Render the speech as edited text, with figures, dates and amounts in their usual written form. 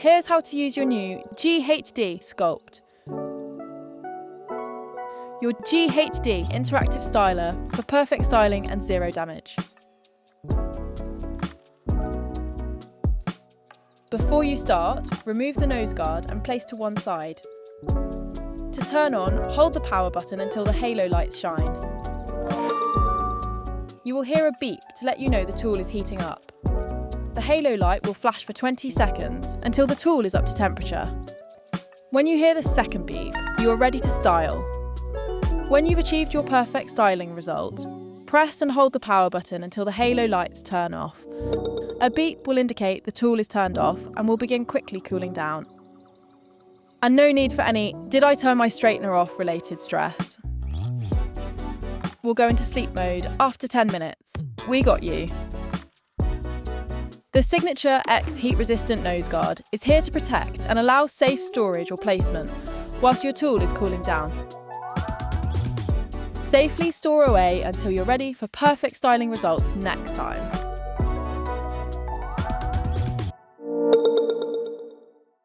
Here's how to use your new GHD Sculpt. Your GHD Interactive Styler for perfect styling and zero damage. Before you start, remove the nose guard and place to one side. To turn on, hold the power button until the halo lights shine. You will hear a beep to let you know the tool is heating up. The halo light will flash for 20 seconds until the tool is up to temperature. When you hear the second beep, you are ready to style. When you've achieved your perfect styling result, press and hold the power button until the halo lights turn off. A beep will indicate the tool is turned off and will begin quickly cooling down. And no need for any "did I turn my straightener off" related stress. We'll go into sleep mode after 10 minutes. We got you. The Signature X heat-resistant nose guard is here to protect and allow safe storage or placement whilst your tool is cooling down. Safely store away until you're ready for perfect styling results next time.